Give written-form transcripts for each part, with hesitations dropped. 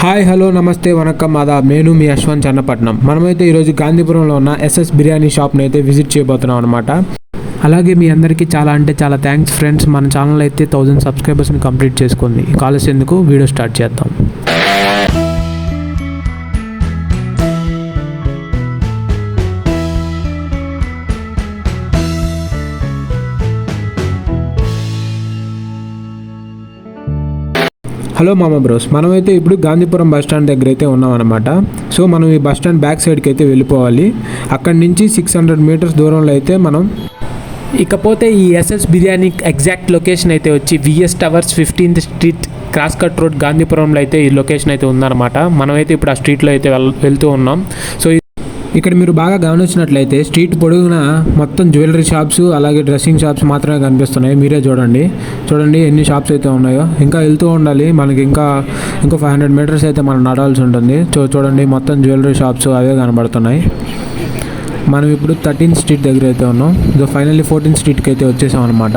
Hi hello నమస్తే వనక్కం ఆదాబ్. నేను మీ అశ్వంత్ చన్నపట్నం. మనమైతే ఈరోజు గాంధీపురంలో ఉన్న ఎస్ఎస్ బిర్యానీ షాప్ని అయితే విజిట్ చేయబోతున్నాం అనమాట. అలాగే మీ అందరికీ చాలా థ్యాంక్స్ ఫ్రెండ్స్. మన ఛానల్ అయితే 1000 సబ్స్క్రైబర్స్ని కంప్లీట్ చేసుకుంది. కాలేజ్ ఎందుకు వీడియో స్టార్ట్ చేద్దాం. హలో మామ బ్రోస్, మనమైతే ఇప్పుడు గాంధీపురం బస్ స్టాండ్ దగ్గర అయితే ఉన్నాం అనమాట. సో మనం ఈ బస్ స్టాండ్ బ్యాక్ సైడ్కి అయితే వెళ్ళిపోవాలి. అక్కడి నుంచి 600 మీటర్స్ దూరంలో అయితే మనం ఇకపోతే ఈ ఎస్ఎస్ బిర్యానీ ఎగ్జాక్ట్ లొకేషన్ అయితే వచ్చి VS towers 15th street cross cut road గాంధీపురంలో అయితే ఈ లొకేషన్ అయితే ఉందన్నమాట. మనమైతే ఇప్పుడు ఆ స్ట్రీట్లో అయితే వెళ్తూ ఉన్నాం. సో ఇక్కడ మీరు బాగా గమనించినట్లయితే స్ట్రీట్ పొడుగున మొత్తం జ్యువెలరీ షాప్స్ అలాగే డ్రెస్సింగ్ షాప్స్ మాత్రమే కనిపిస్తున్నాయి. మీరే చూడండి ఎన్ని షాప్స్ అయితే ఉన్నాయో. ఇంకా వెళ్తూ ఉండాలి, మనకి ఇంకా 500 మీటర్స్ అయితే మనం నడాల్సి ఉంటుంది. చూడండి మొత్తం జ్యువెలరీ షాప్స్ అవే కనబడుతున్నాయి. మనం ఇప్పుడు 13th స్ట్రీట్ దగ్గర అయితే ఉన్నాం. ఫైనల్లీ 14th స్ట్రీట్కి అయితే వచ్చేసాం అనమాట.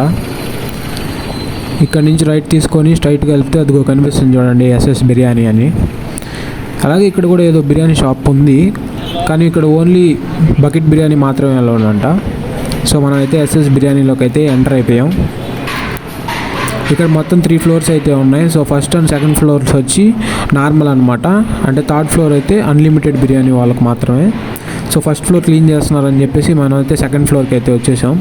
ఇక్కడ నుంచి రైట్ తీసుకొని స్ట్రైట్గా వెళ్తే అదిగో కనిపిస్తుంది చూడండి ఎస్ఎస్ బిర్యానీ అని. అలాగే ఇక్కడ కూడా ఏదో బిర్యానీ షాప్ ఉంది, కానీ ఇక్కడ ఓన్లీ బకెట్ బిర్యానీ మాత్రమే అలా ఉందంట. సో మనం అయితే ఎస్ఎస్ బిర్యానీలోకి అయితే ఎంటర్ అయిపోయాం. ఇక్కడ మొత్తం 3 ఫ్లోర్స్ అయితే ఉన్నాయి. So first and second floors వచ్చి నార్మల్ అనమాట. అంటే థర్డ్ ఫ్లోర్ అయితే అన్లిమిటెడ్ బిర్యానీ వాళ్ళకి మాత్రమే. సో ఫస్ట్ ఫ్లోర్ క్లీన్ చేస్తున్నారని చెప్పేసి మనం అయితే సెకండ్ ఫ్లోర్కి అయితే వచ్చేసాం.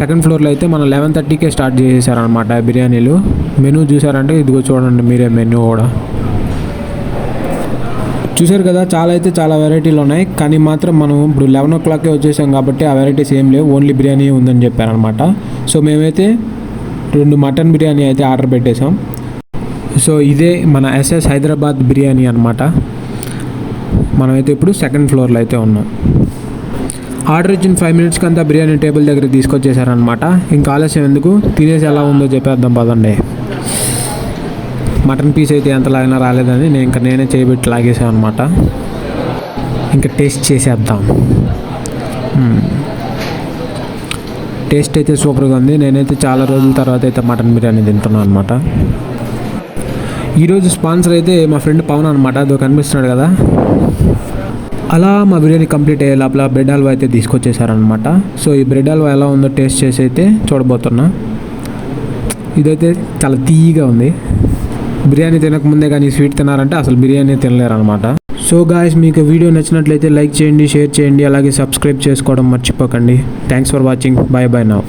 సెకండ్ ఫ్లోర్లో అయితే మనం 11:30కే స్టార్ట్ చేసేసారనమాట బిర్యానీలు. మెనూ చూసారంటే ఇదిగో చూడండి మీరే, మెనూ కూడా చూసారు కదా. చాలా వెరైటీలు ఉన్నాయి, కానీ మాత్రం మనం ఇప్పుడు 11 o'clockకే వచ్చేసాం కాబట్టి ఆ వెరైటీస్ ఏం లేవు, ఓన్లీ బిర్యానీ ఉందని చెప్పారనమాట. సో మేమైతే 2 మటన్ బిర్యానీ అయితే ఆర్డర్ పెట్టేసాం. సో ఇదే మన ఎస్ఎస్ హైదరాబాద్ బిర్యానీ అనమాట. మనమైతే ఇప్పుడు సెకండ్ ఫ్లోర్లో అయితే ఉన్నాం. ఆర్డర్ ఇచ్చిన 5 minutesకి అంతా బిర్యానీ టేబుల్ దగ్గర తీసుకొచ్చేసారనమాట. ఇంకా ఆలస్యం ఎందుకు, తినేసి ఎలా ఉందో చెప్పేద్దాం పదండి. మటన్ పీస్ అయితే ఎంత లాగినా రాలేదని నేనే చేయబెట్టి లాగేసాను అనమాట. ఇంకా టేస్ట్ చేసేద్దాం. టేస్ట్ అయితే సూపర్గా ఉంది. నేనైతే చాలా రోజుల తర్వాత అయితే మటన్ బిర్యానీ తింటున్నాను అనమాట. ఈరోజు స్పాన్సర్ అయితే మా ఫ్రెండ్ పవన్ అనమాట. అదో కనిపిస్తున్నాడు కదా. అలా మా బిర్యానీ కంప్లీట్ అయ్యే లోపల బ్రెడ్ హల్వా అయితే తీసుకొచ్చేసారనమాట. సో ఈ బ్రెడ్ హల్వా ఎలా ఉందో టేస్ట్ చేసి అయితే చూడబోతున్నా. ఇదైతే చాలా తీయగా ఉంది. బిర్యానీ తినకముందే కానీ స్వీట్ తినారంటే అసలు బిర్యానీ తినలేరు అనమాట. సో గాయ్స్, మీకు వీడియో నచ్చినట్లయితే లైక్ చేయండి, షేర్ చేయండి, అలాగే సబ్స్క్రైబ్ చేసుకోవడం మర్చిపోకండి. Thanks for watching. By now.